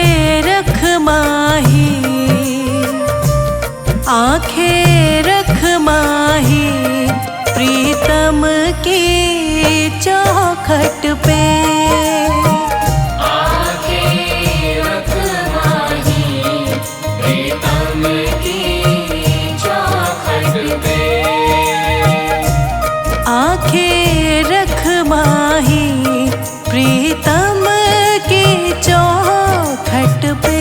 आंखें रख माही, आंखें रख माही प्रीतम की चौखट पे। आंखें रख माही प्रीतम की चौखट पे। आंखें रख माही प्रीतम की चौखट पे।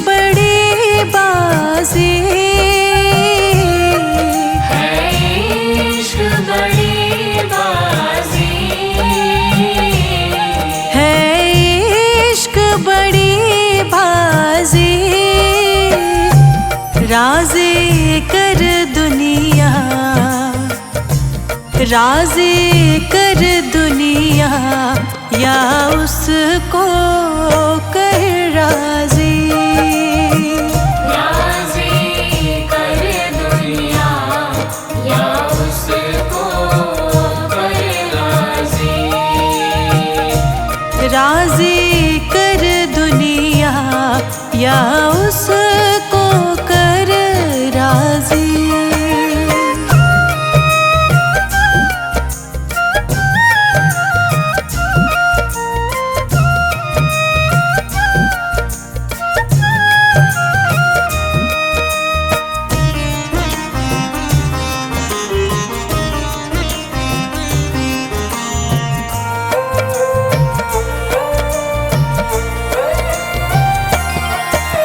बड़ी बाजी है, इश्क बड़ी बाजी है, इश्क बड़ी बाजी। राज़ी कर दुनिया, राज़ी कर दुनिया या उसको कर राज़ी। राज़ी कर दुनिया या उसको कर राज़ी।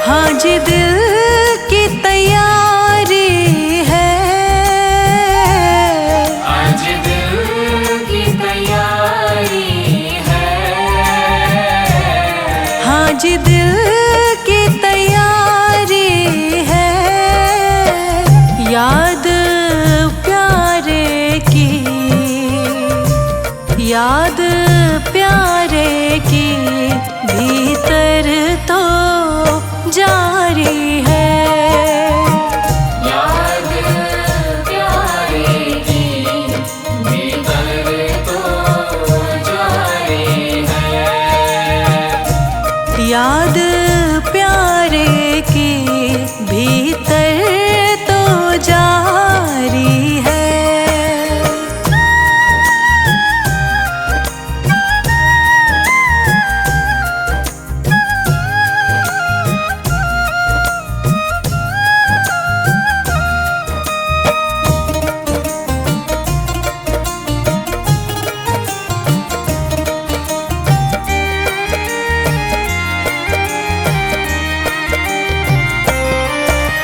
हाँ जी दिल की तैयारी है, आज दिल की तैयारी है। हाँ जी दिल की तैयारी है। याद प्यारे की, याद प्यारे की भीतर तो जारी है। याद प्यारे की भीतर तो जारी है। याद प्यारे की भीतर तो जारी है।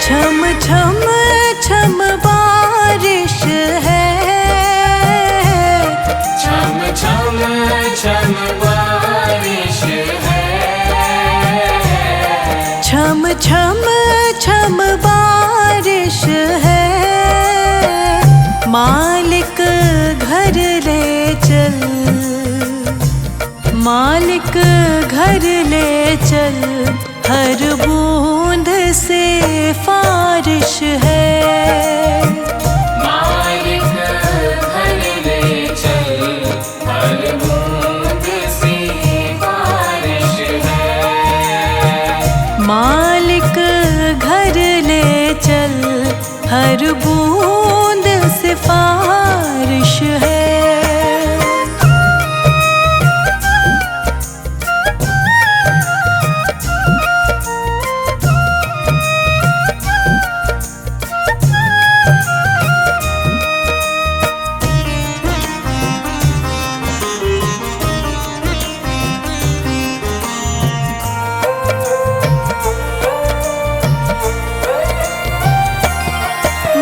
छम छम छम बारिश है, छम छम छम बारिश है। छम छम छम बारिश है। मालिक घर ले चल, मालिक घर ले चल, हर बूंद से फारिश है। मालिक घर ले चल, हर बूंद से बारिश है। मालिक घर ले चल, हर बूंद से फारिश है।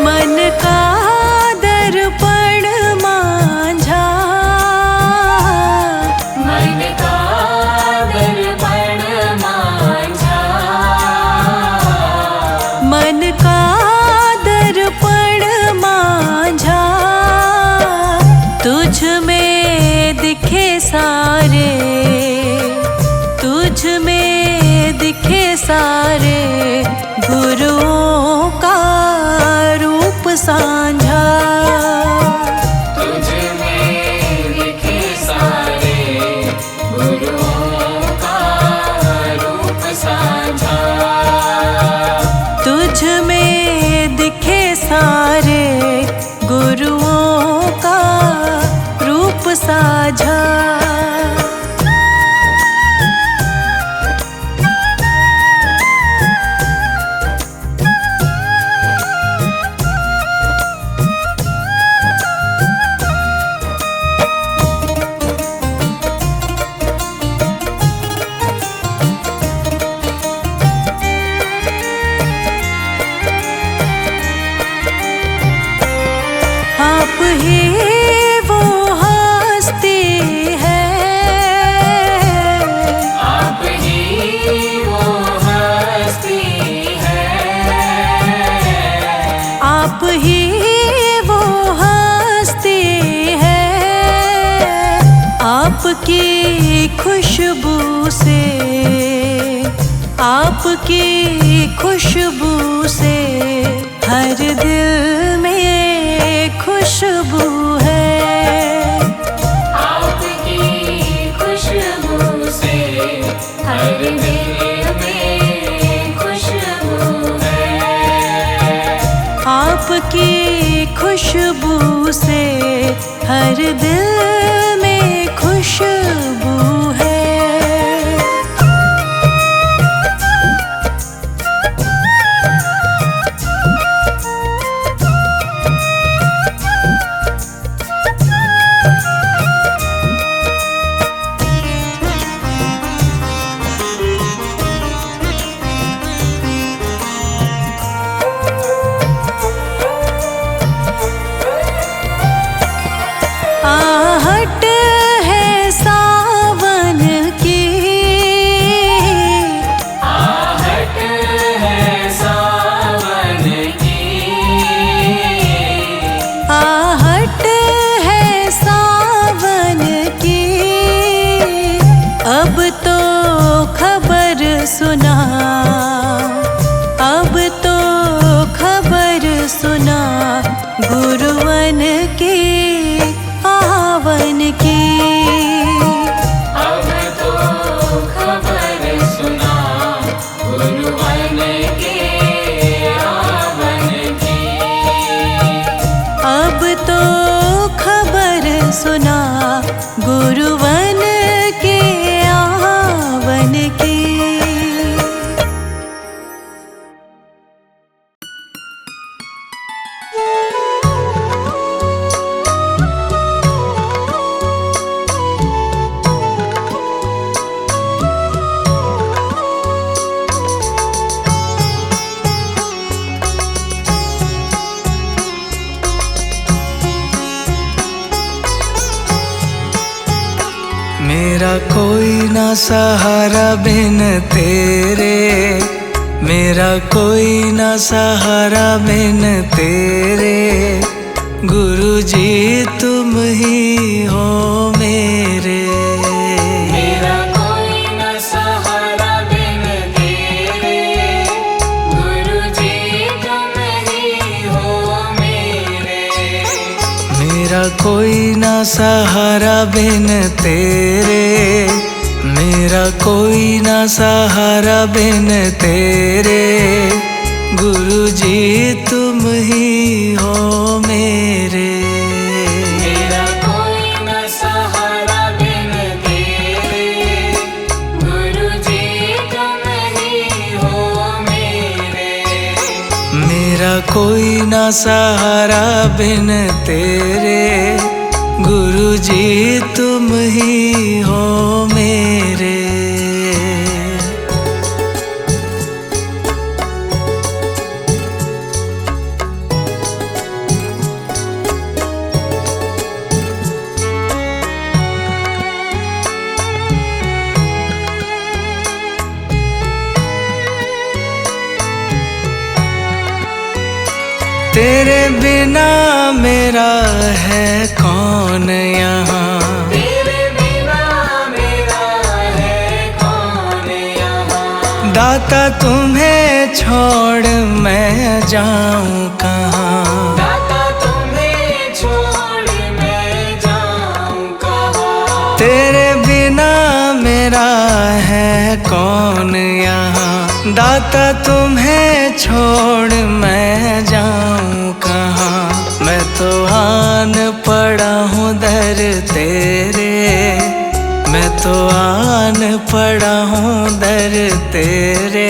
मन का दर्पण मन का दर्पण मांझा, तुझ में दिखे सारे, तुझ में दिखे सारे गुरुओं का रूप सांझा। तुझ में दिखे सारे गुरुओं का रूप साझा। तुझ में दिखे सारे गुरुओं का रूप साझा। आप ही वो हस्ती है, आप ही वो हस्ती है। आप ही वो हस्ती है। आपकी खुशबू से, आपकी खुशबू से हर दिल में खुशबू है। आपकी खुशबू से हर दिल में खुशबू है। आपकी खुशबू से हर दिल में खुशबू है। आहट है सावन की, आहट है सावन की। आहट है सावन की। अब तो खबर सुना, अब तो खबर सुना गुरुवन की आवन की। अब तो खबर सुना गुरुवन के आवन की। अब तो खबर सुना गुरुवन के आवन की। मेरा कोई ना सहारा बिन तेरे, मेरा कोई ना सहारा बिन तेरे। गुरु जी तुम ही हो मेरे। मेरा कोई न सहारा बिन तेरे। गुरु जी तुम ही हो मेरे। मेरा कोई ना सहारा बिन तेरे, मेरा कोई ना सहारा बिन तेरे। गुरु जी तुम ही हो मेरे। मेरा कोई न सहारा बिन तेरे। गुरु जी तुम ही हो मेरे। मेरा कोई ना सहारा बिन तेरे। गुरु जी तुम ही हो मेरे। तेरे बिना मेरा है कौन यहाँ, तेरे बिना मेरा है कौन यहाँ। दाता तुम्हें छोड़ मैं जाऊं कहाँ, दाता तुम्हें छोड़ मैं जाऊं कहाँ। तेरे बिना मेरा है कौन यहाँ, दाता तुम्हें छोड़ मैं जाऊं कहाँ। मैं तो आन पड़ा हूँ दर तेरे, मैं तो आन पड़ा हूँ दर तेरे।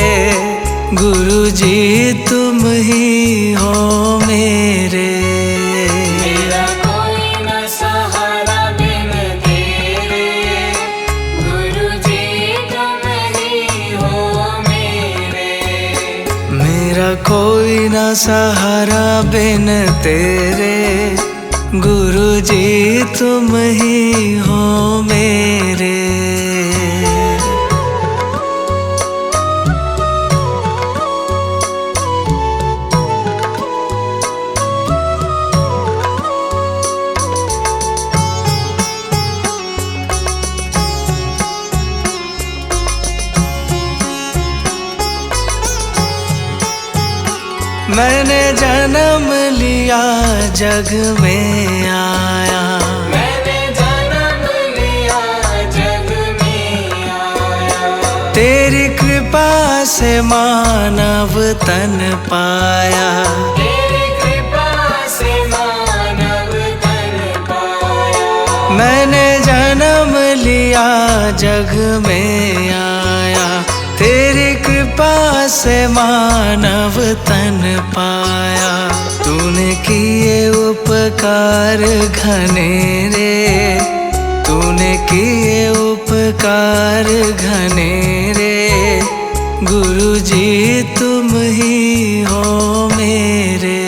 गुरु जी तुम ही हो मेरे, मेरा कोई न सहारा बिन तेरे। गुरु जी तुम ही हो मेरे। मेरा कोई ना सहारा बिन तेरे। गुरु जी तुम ही हो मेरे। मैंने जन्म लिया जग में आया, मैंने जन्म लिया जग में आया। तेरी कृपा से मानव तन पाया, तेरी कृपा से मानव तन पाया। मैंने जन्म लिया जग में आया, तेरी कृपा से मानव तन पाया। तूने किए उपकार घनेरे, तूने किए उपकार घनेरे। गुरु जी तुम ही हो मेरे,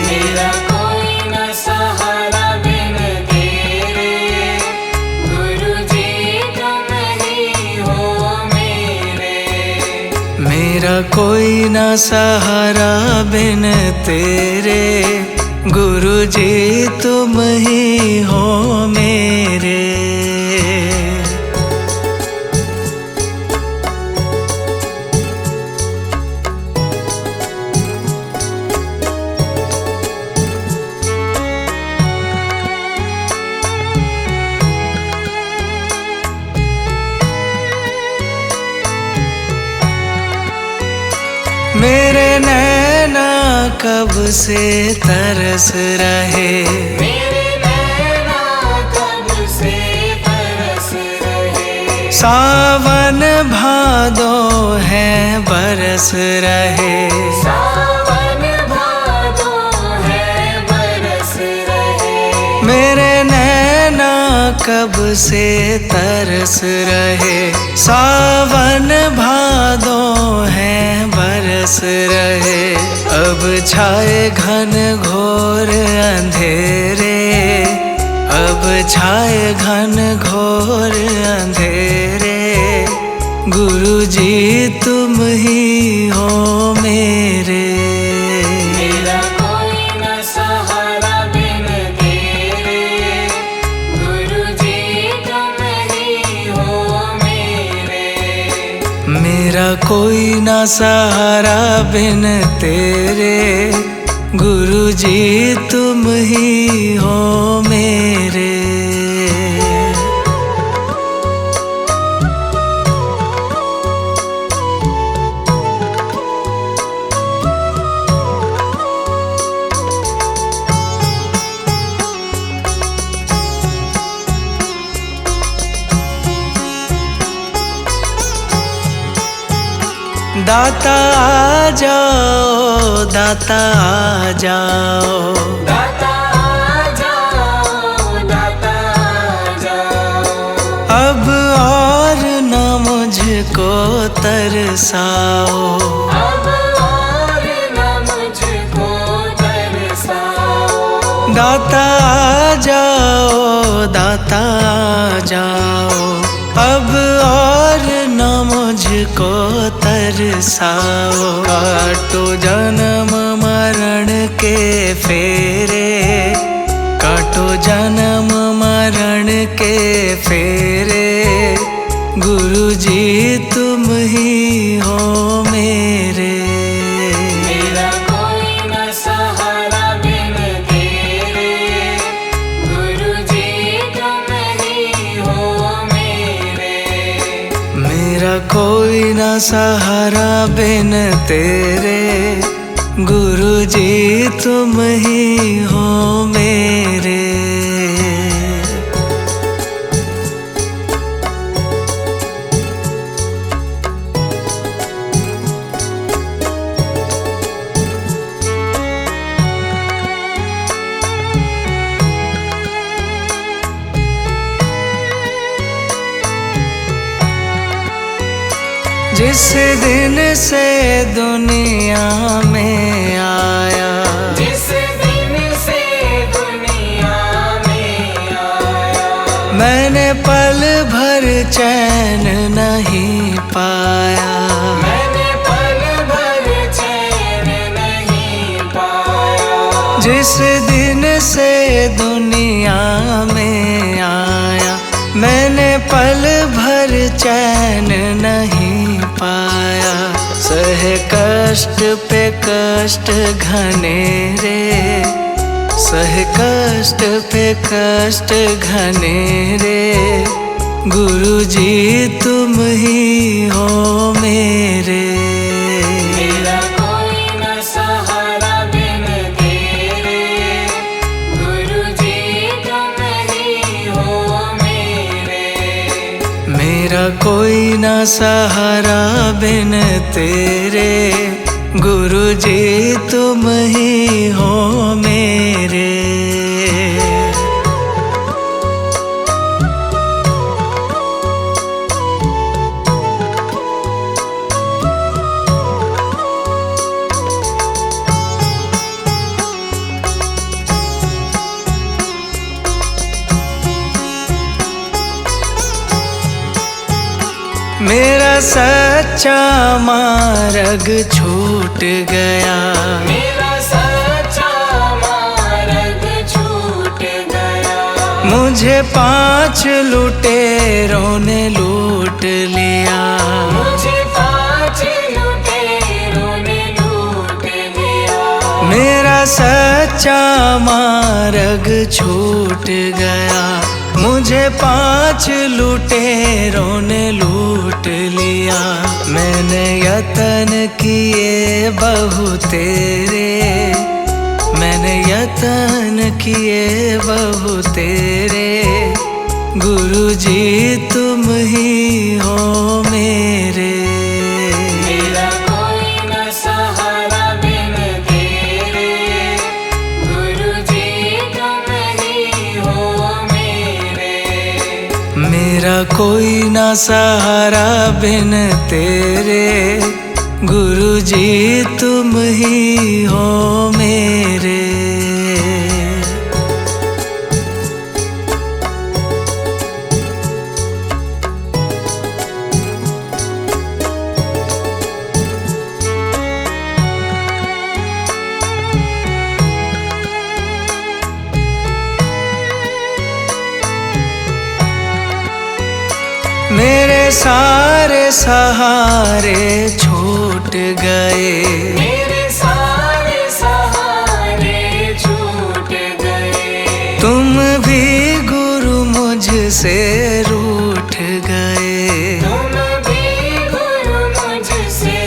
मेरा कोई न सहारा बिन तेरे। गुरु जी तुम ही हो मेरे। मेरा कोई ना सहारा बिन तेरे। गुरु जी तुम ही हो मेरे। मेरे नैना कब से तरस रहे, मेरे नैना कब से तरस रहे। सावन भादो है बरस रहे। सावन भादो है बरस रहे। मेरे नैना कब से तरस रहे, सावन भादो है बरस रहे। अब छाए घन घोर अंधेरे, अब छाए घन घोर अंधेरे। गुरु जी तुम ही हो मेरे, मेरा कोई न सहारा बिन तेरे। गुरु जी तुम ही हो मेरे। मेरा कोई ना सहारा बिन तेरे। गुरु जी तुम ही हो मेरे। दाता आ जाओ, दाता आ जाओ, दाता आ जाओ, दाता आ जाओ। अब और न मुझको तरसाओ, अब और न मुझको तरसाओ। दाता आ जाओ, दाता आ जाओ। अब और न मुझको तरसाओ। काटो जन्म मरण के फेरे, काटो जन्म मरण के फेरे, गुरु जी तुम ही हो मेरे। मेरा कोई न सहारा बिन तेरे, गुरु जी तुम ही हो मेरे। मेरा कोई न सहारा बिन तेरे, गुरु जी तुम ही हो मेरे। जिस दिन से दुनिया में आया, जिस दिन से दुनिया में आया, मैंने पल भर चैन नहीं पाया। मैंने पल भर चैन नहीं पाया। जिस दिन से दुनिया में आया, मैंने पल भर चैन नहीं पाया। सहे कष्ट पे कष्ट घनेरे, सहे कष्ट पे कष्ट घनेरे, गुरु जी तुम ही हो मेरे। मेरा कोई न सहारा बिन तेरे, गुरु जी तुम ही हो मेरे। मेरा कोई ना सहारा बिन तेरे, गुरु जी तुम ही हो मेरे। मेरा सच्चा मार्ग छूट गया, मेरा सच्चा मार्ग छूट गया। मुझे 5 लुटेरों ने लूट लिया। मुझे 5 लुटेरों ने लूट लिया। मेरा सच्चा मार्ग छूट गया, मुझे 5 लुटेरों ने लूट लिया। मैंने यतन किए बहु तेरे, मैंने यतन किए बहु तेरे, गुरु जी तुम ही हो मेरे। मेरा कोई न सहारा बिन तेरे, गुरु जी तुम ही हो मेरे। मेरा कोई ना सहारा बिन तेरे, गुरु जी तुम ही हो मेरे। मेरे सारे सहारे छूट गए, मेरे सारे सहारे छूट गए। तुम भी गुरु मुझसे रूठ गए। तुम भी गुरु मुझसे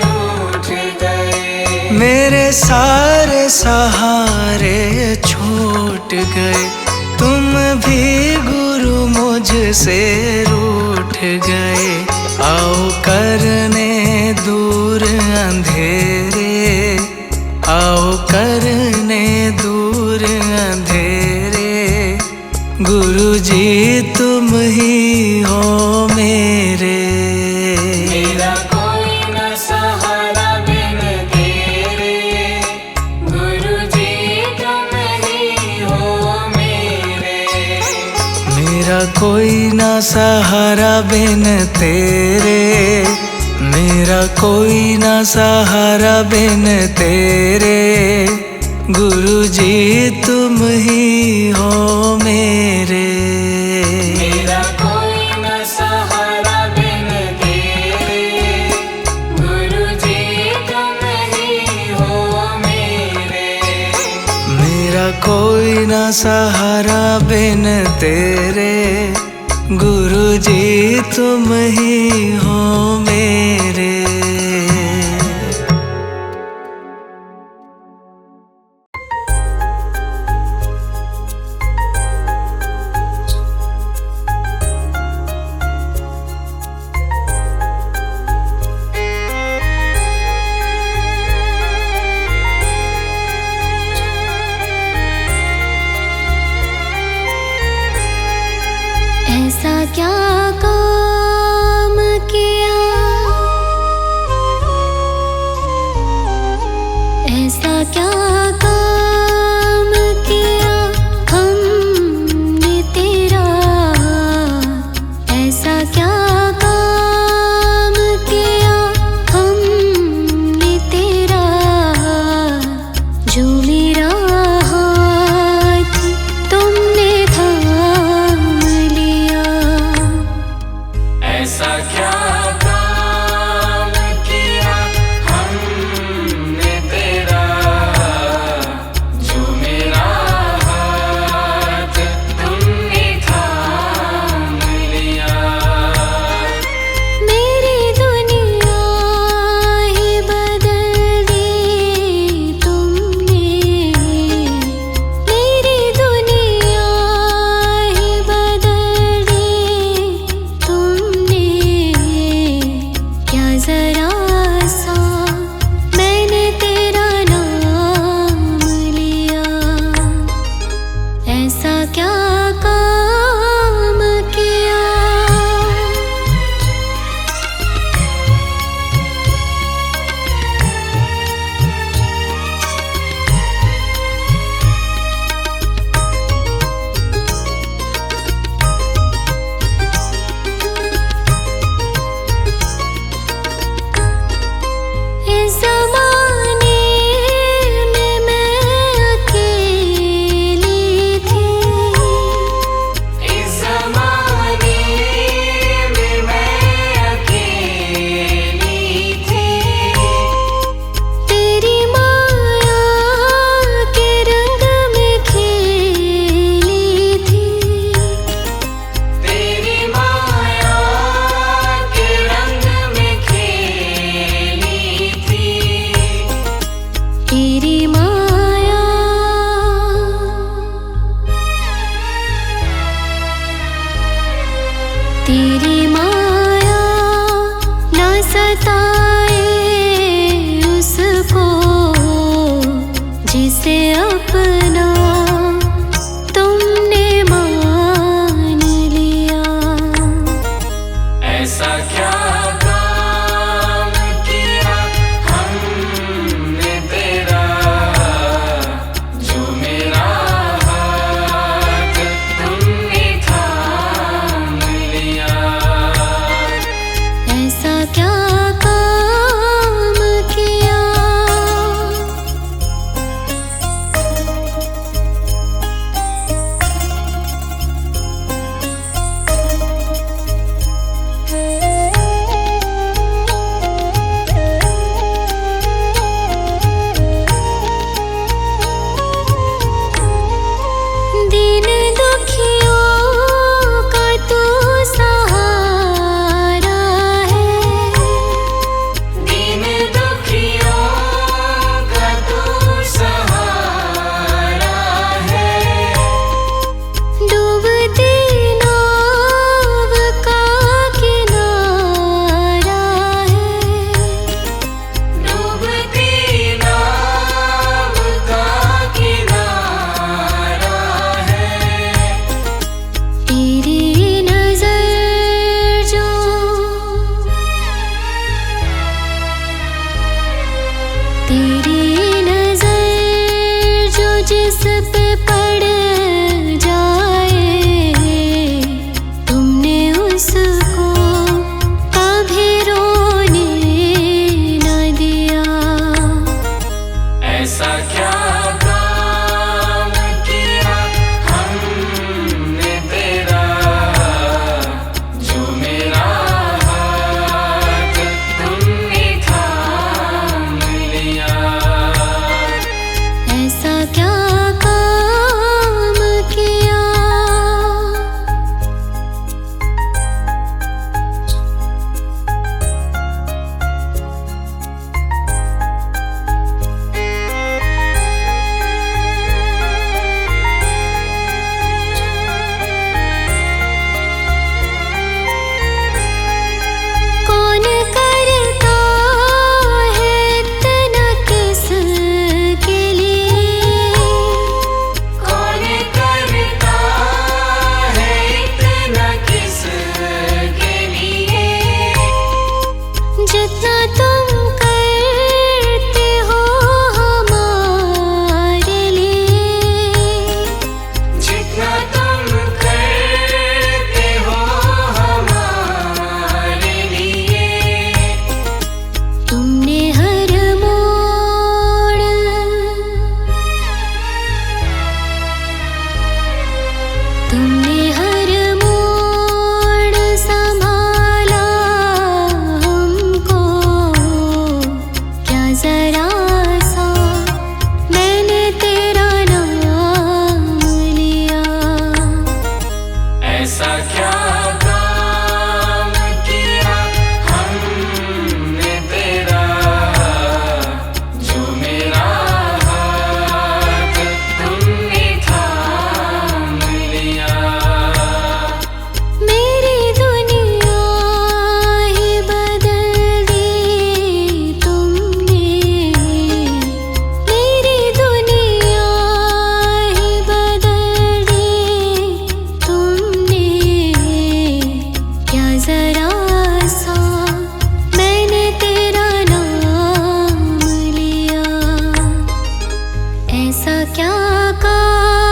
रूठ गए। मेरे सारे सहारे छूट गए, तुम भी गुरु मुझसे रूठ गए। आओ करने दूर अंधेरे, आओ करने दूर अंधेरे, गुरु जी तुम ही हो मेरे। मेरा कोई न सहारा बिन तेरे, गुरु जी तुम ही हो मेरे। मेरा कोई ना सहारा बिन तेरे, मेरा कोई ना सहारा बिन तेरे, गुरु जी तुम ही हो मेरे। मेरा कोई न सहारा बिन तेरे, गुरु जी तुम ही हो मेरे। मेरा कोई ना सहारा बिन तेरे, गुरु जी तुम ही हो मेरे। ऐसा क्या काम किया, ऐसा क्या काम किया हमने तेरा, ऐसा क्या काम किया हमने तेरा, जो मेरा हाथ तुमने थाम लिया। ऐसा क्या काम किया हमने तेरा, जो मेरा हाथ तुमने थाम लिया। मेरी दुनिया ही बदल दी तुमने, मेरी दुनिया ही बदल दी तुमने। क्या जरा सा मैंने तेरा नाम लिया, ऐसा क्या काम किया। इस ज़माने में मैं अकेली थी, इस ज़माने में मैं अकेली थी। तेरी माया के रंग में खेली थी, तेरी माया के रंग में खेली थी। तेरी माया, तेरी माया ना सताए उसको जिसे अपना तुमने मान लिया। ऐसा क्या काम किया हमने तेरा, जो मेरा हाथ तुमने थाम लिया। ऐसा क्या काम किया। दीन दुखियों का तू सहारा है, दीन दुखियों का तू सहारा है। डूबती नाव का किनारा है, डूबती नाव का किनारा है। तेरी नजर जो, तेरी नजर जो जिस पे पड़ जाए, तुमने उसको कभी रोने न दिया। ऐसा क्या काम ऐसा क्या काज